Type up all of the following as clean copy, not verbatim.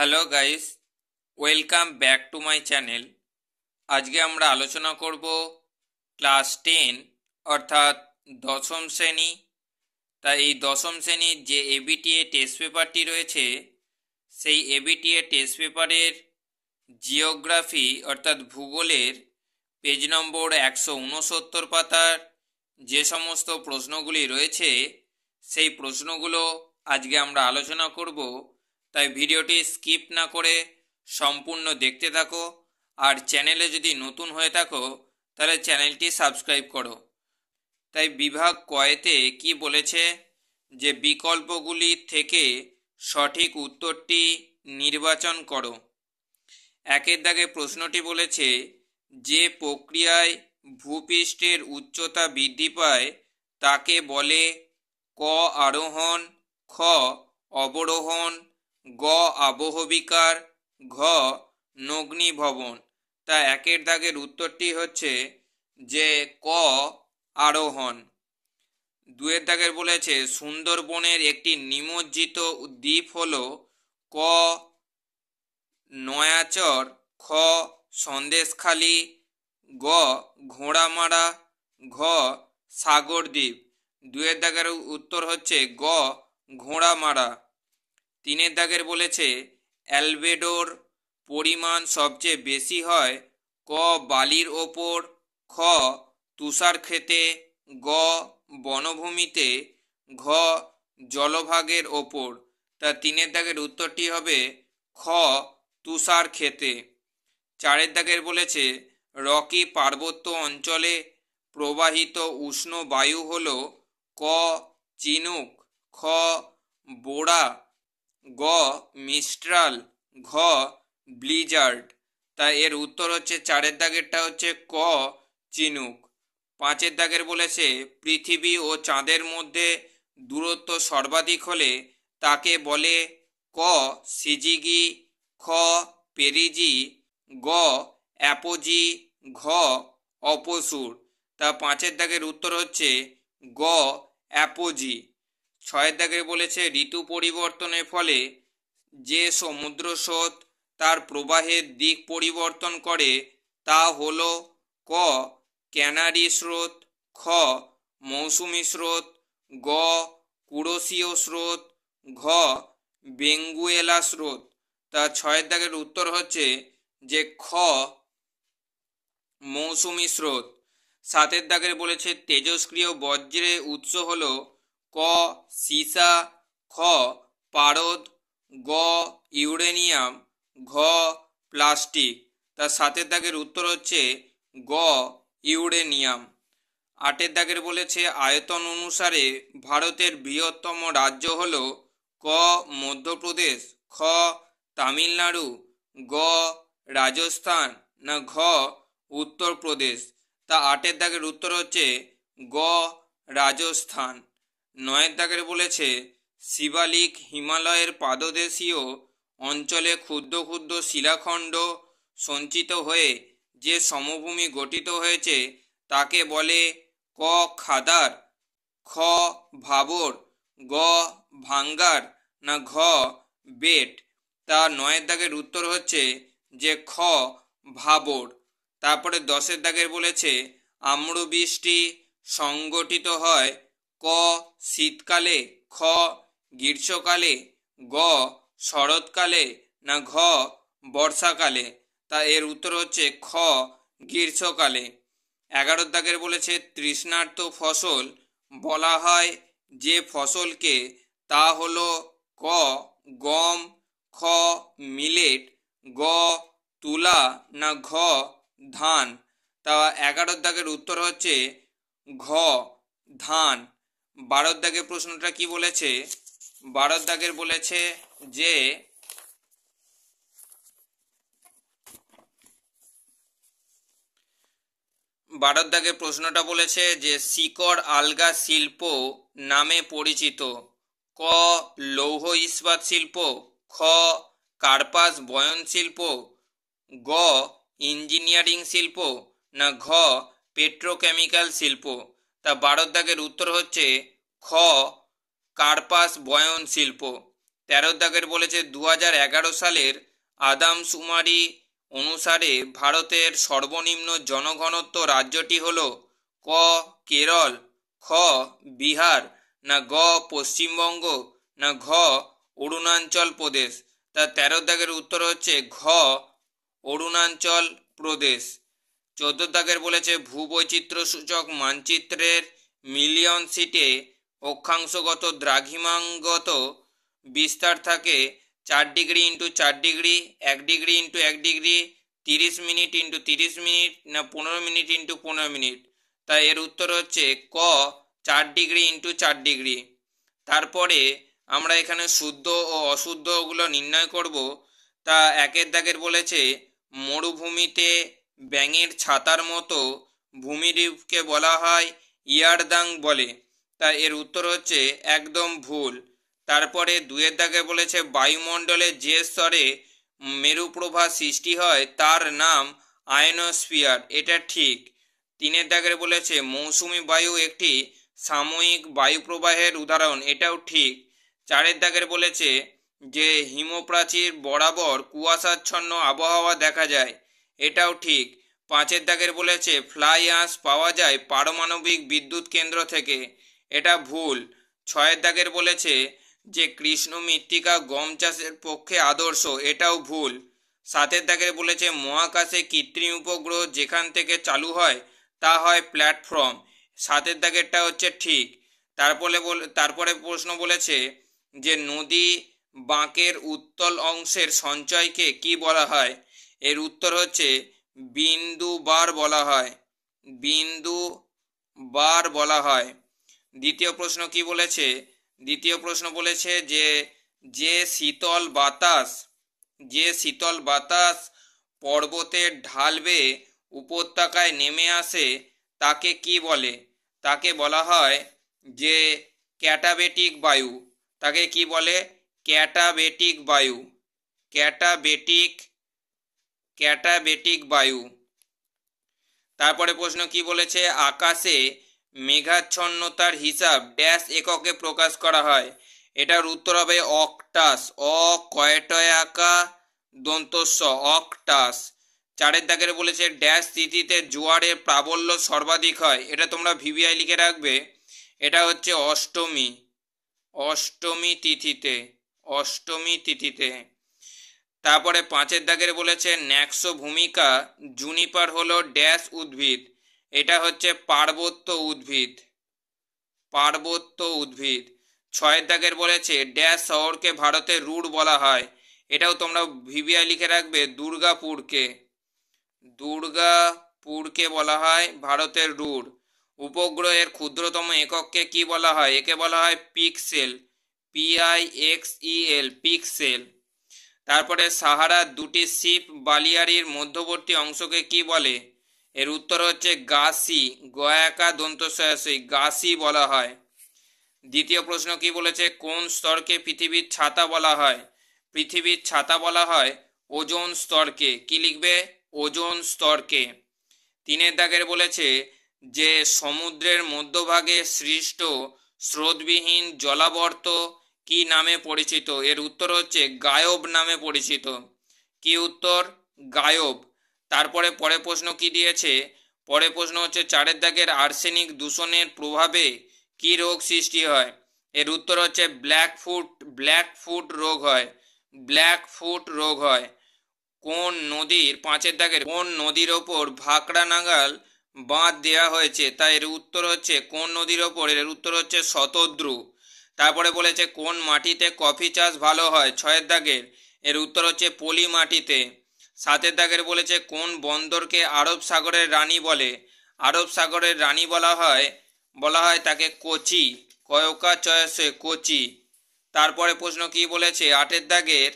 Hello guys, welcome back to my channel. আজকে আমরা আলোচনা করব ক্লাস 10 অর্থাৎ দশম শ্রেণী। তাই এই দশম শ্রেণীর যে এবিটিএ টেস্ট পেপারটি রয়েছে, সেই এবিটিএ টেস্ট পেপারের জিওগ্রাফি অর্থাৎ ভূগোলের পেজ নম্বর 169 পাতার যে সমস্ত প্রশ্নগুলি রয়েছে, সেই প্রশ্নগুলো আজকে আমরা আলোচনা করব। তাই ভিডিওটি স্কিপ না করে সম্পূর্ণ দেখতে থাকো। আর চ্যানেলে যদি নতুন হয়ে থাকো তাহলে চ্যানেলটি সাবস্ক্রাইব করো। তাই বিভাগ কয়েতে কি বলেছে, যে বিকল্পগুলি থেকে সঠিক উত্তরটি নির্বাচন করো। একের দাগে প্রশ্নটি বলেছে, যে প্রক্রিয়ায় ভূপৃষ্ঠের উচ্চতা বৃদ্ধি পায় তাকে বলে ক আরোহণ, খ অবরোহণ, গ আবহবিকার, ঘ নগ্নীভবন। তা একের দাগের উত্তরটি হচ্ছে যে ক আরোহণ। দুয়ের দাগের বলেছে সুন্দরবনের একটি নিমজ্জিত দ্বীপ হল ক নয়াচর, খ সন্দেশখালি, গ ঘোড়ামারা, ঘ সাগরদ্বীপ। দুয়ের দাগের উত্তর হচ্ছে গ ঘোড়ামারা। তিনের দাগের বলেছে অ্যালবেডোর পরিমাণ সবচেয়ে বেশি হয় ক বালির ওপর, খ তুষারক্ষেতে, গ বনভূমিতে, ঘ জলভাগের ওপর। তা তিনের দাগের উত্তরটি হবে খ তুষারক্ষেতে। চারের দাগের বলেছে রকি পার্বত্য অঞ্চলে প্রবাহিত উষ্ণ বায়ু হল ক চিনুক, খ বোড়া, গ মিস্ট্রাল, ঘ ব্লিজার্ড। তাই এর উত্তর হচ্ছে চারের দাগেরটা হচ্ছে ক চিনুক। পাঁচের দাগের বলেছে পৃথিবী ও চাঁদের মধ্যে দূরত্ব সর্বাধিক হলে তাকে বলে ক সিজিগি, খ পেরিজি, গ অ্যাপোজি, ঘ অপসুর। তা পাঁচের দাগের উত্তর হচ্ছে গ অ্যাপোজি। ছয়ের দাগে বলেছে ঋতু পরিবর্তনের ফলে যে সমুদ্র স্রোত তার প্রবাহের দিক পরিবর্তন করে তা হল ক ক্যানারি স্রোত, খ মৌসুমী স্রোত, গ কুরোশীয় স্রোত, ঘ বেঙ্গুয়েলা স্রোত। তা ছয়ের দাগের উত্তর হচ্ছে যে খ মৌসুমী স্রোত। সাতের দাগের বলেছে তেজস্ক্রিয় বজ্রের উৎস হল ক সীসা, খ পারদ, গ ইউরেনিয়াম, ঘ প্লাস্টিক। তার সাতের দাগের উত্তর হচ্ছে গ ইউরেনিয়াম। আটের দাগের বলেছে আয়তন অনুসারে ভারতের বৃহত্তম রাজ্য হল ক মধ্যপ্রদেশ, খ তামিলনাড়ু, গ রাজস্থান, না ঘ উত্তরপ্রদেশ। তা আটের দাগের উত্তর হচ্ছে গ রাজস্থান। নয়ের দাগের বলেছে শিবালিক হিমালয়ের পাদদেশীয় অঞ্চলে ক্ষুদ্র ক্ষুদ্র শিলাখণ্ড সঞ্চিত হয়ে যে সমভূমি গঠিত হয়েছে তাকে বলে ক খাদার, খ ভাবর, গ ভাঙ্গার, না ঘ বেট। তা নয়ের দাগের উত্তর হচ্ছে যে খ ভাবর। তারপরে দশের দাগের বলেছে আম্রবৃষ্টি সংগঠিত হয় ক শীতকালে, খ গ্রীষ্মকালে, গ শরৎকালে, না ঘ বর্ষাকালে। তা এর উত্তর হচ্ছে খ গ্রীষ্মকালে। 11 দাগের বলেছে তৃষ্ণার্ত ফসল বলা হয় যে ফসলকে, তা হলো ক গম, খ মিলেট, গ তুলা, না ঘ ধান। তা 11 দাগের উত্তর হচ্ছে ঘ ধান। 12 দাগের প্রশ্নটা কি বলেছে, 12 দাগের বলেছে যে 12 দাগের প্রশ্নটা বলেছে যে শিকড় আলগা শিল্প নামে পরিচিত ক লৌহ ইস্পাত শিল্প, খ কার্পাস বয়ন শিল্প, গ ইঞ্জিনিয়ারিং শিল্প, না ঘ পেট্রোকেমিক্যাল শিল্প। তা 12 দাগের উত্তর হচ্ছে খ কার্পাস বয়ন শিল্প। 13 দাগের বলেছে 2011 সালের আদমশুমারি অনুসারে ভারতের সর্বনিম্ন জনঘনত্ব রাজ্যটি হলো ক কেরল, খ বিহার, না গ পশ্চিমবঙ্গ, না ঘ অরুণাচল প্রদেশ। তা 13 দাগের উত্তর হচ্ছে ঘ অরুণাচল প্রদেশ। 14 দাগের বলেছে ভূবৈচিত্র্য সূচক মানচিত্রের মিলিয়ন সিটে অক্ষাংশগত দ্রাঘিমাঙ্গত বিস্তার থাকে 4 degree into 4 degree, 1 degree into 1 degree, 30 minute into 30 minute, না 15 মিনিট ইন্টু 15 মিনিট। তাই এর উত্তর হচ্ছে ক 4 ডিগ্রি ইন্টু 4 ডিগ্রি। তারপরে আমরা এখানে শুদ্ধ ও অশুদ্ধগুলো নির্ণয় করব। তা 1 দাগের বলেছে মরুভূমিতে ব্যাঙের ছাতার মতো ভূমিরূপকে বলা হয় ইয়ারদাং বলে। তা এর উত্তর হচ্ছে একদম ভুল। তারপরে 2 দাগে বলেছে বায়ুমণ্ডলে যে স্তরে মেরুপ্রভা সৃষ্টি হয় তার নাম আয়নোস্ফিয়ার, এটা ঠিক। 3 দাগের বলেছে মৌসুমি বায়ু একটি সাময়িক বায়ুপ্রবাহের উদাহরণ, এটাও ঠিক। 4 দাগের বলেছে যে হিমপ্রাচীর বরাবর কুয়াশাচ্ছন্ন আবহাওয়া দেখা যায়, এটাও ঠিক। 5 দাগের বলেছে ফ্লাই অ্যাশ পাওয়া যায় পারমাণবিক বিদ্যুৎ কেন্দ্র থেকে, এটা ভুল। 6 দাগের বলেছে যে কৃষ্ণ মৃত্তিকা গম চাষের পক্ষে আদর্শ, এটাও ভুল। 7 দাগের বলেছে মহাকাশে কৃত্রিম উপগ্রহ যেখান থেকে চালু হয় তা হয় প্ল্যাটফর্ম, 7 দাগেরটা হচ্ছে ঠিক। তারপরে প্রশ্ন বলেছে যে নদী বাঁকের উত্তল অংশের সঞ্চয়কে কি বলা হয়? এর উত্তর হচ্ছে বিন্দু বার বলা হয়, বিন্দু বার বলা হয়। দ্বিতীয় প্রশ্ন কি বলেছে? দ্বিতীয় প্রশ্ন বলেছে যে শীতল বাতাস পর্বতের ঢাল বেয়ে উপত্যকায় নেমে আসে তাকে কি বলে? তাকে বলা হয় যে ক্যাটাবেটিক বায়ু। তাকে কি বলে? ক্যাটাবেটিক বায়ু, ক্যাটাবেটিক বায়ু। তারপরে প্রশ্ন কি বলেছে আকাশে মেঘাচ্ছন্নতার হিসাব ড্যাশ এককে প্রকাশ করা হয়? এটার উত্তর হবে অক্টাস, কয়টয়াকা দন্তস্ব অক্টাস। 4 দাগের বলেছে ড্যাশ তিথিতে জোয়ারের প্রাবল্য সর্বাধিক হয়? এটা তোমরা ভিভিআই লিখে রাখবে, এটা হচ্ছে অষ্টমী তিথিতে। তারপরে 5 দাগের বলেছে ন্যাক্সো ভূমিকা জুনিপার হলো ড্যাশ উদ্ভিদ? এটা হচ্ছে পার্বত্য উদ্ভিদ। 6 দাগের বলেছে ড্যাশ শহরকে ভারতের রুড় বলা হয়? এটাও তোমরা ভিভিআই লিখে রাখবে, দুর্গাপুরকে বলা হয় ভারতের রুড়। উপগ্রহের ক্ষুদ্রতম একককে কি বলা হয়? একে বলা হয় পিক্সেল, PIXEL, পিক্সেল। তারপরে সাহারার 2টি শিপ বালিয়ারির মধ্যবর্তী অংশকে কি বলে? এর উত্তর হচ্ছে গাসি, গয়াকা দন্তস্বয়সী, গাসি বলা হয়। দ্বিতীয় প্রশ্ন কি বলেছে কোন স্তরকে পৃথিবীর ছাতা বলা হয়? পৃথিবীর ছাতা বলা হয় ওজোন স্তরকে। কি লিখবে? ওজোন স্তরকে। 3 দাগের বলেছে যে সমুদ্রের মধ্যভাগে সৃষ্ট স্রোতবিহীন জলাবর্ত কি নামে পরিচিত? এর উত্তর হচ্ছে গায়ব নামে পরিচিত। কি উত্তর? গায়ব। তারপরে পরের প্রশ্ন কি দিয়েছে? পরের প্রশ্ন হচ্ছে 4 দাগের আর্সেনিক দূষণের প্রভাবে কি রোগ সৃষ্টি হয়? এর উত্তর হচ্ছে ব্ল্যাকফুট রোগ হয়। কোন নদীর 5 দাগের কোন নদীর ওপর ভাকরা নাগাল বাঁধ দেওয়া হয়েছে? তাই এর উত্তর হচ্ছে কোন নদীর ওপর? এর উত্তর হচ্ছে শতদ্রু। তারপরে বলেছে কোন মাটিতে কফি চাষ ভালো হয়? 6 দাগের এর উত্তর হচ্ছে পলি মাটিতে। 7 দাগের বলেছে কোন বন্দরকে আরব সাগরের রানী বলে? আরব সাগরের রানী বলা হয় তাকে কোচি, কয়কা চয়েসে কোচি। তারপরে প্রশ্ন কি বলেছে 8 দাগের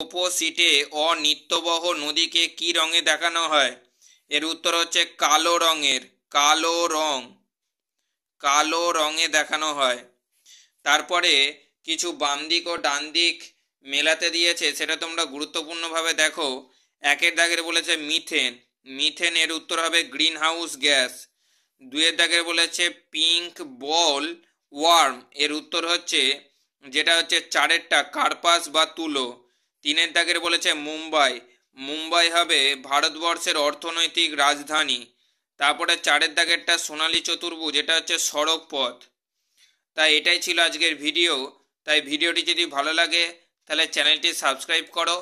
অপোসিটে অনিত্যবহ নদীকে কি রঙে দেখানো হয়? এর উত্তর হচ্ছে কালো রঙে দেখানো হয়। তারপরে কিছু বাম দিক ও ডান দিক মেলাতে দিয়েছে, সেটা তোমরা গুরুত্বপূর্ণভাবে দেখো। 1 দাগের বলেছে মিথেন এর উত্তর হবে গ্রিন হাউস গ্যাস। 2 দাগের বলেছে পিঙ্ক বল ওয়ার্ম এর উত্তর হচ্ছে যেটা হচ্ছে 4এরটা কার্পাস বা তুলো। 3এর দাগের বলেছে মুম্বাই, মুম্বাই হবে ভারতবর্ষের অর্থনৈতিক রাজধানী। তারপরে 4এর দাগেরটা সোনালী চতুর্ভুজ, এটা হচ্ছে সড়ক পথ। তাই এটাই ছিল আজকের ভিডিও। তাই ভিডিওটি যদি ভালো লাগে তাহলে চ্যানেলটি সাবস্ক্রাইব করো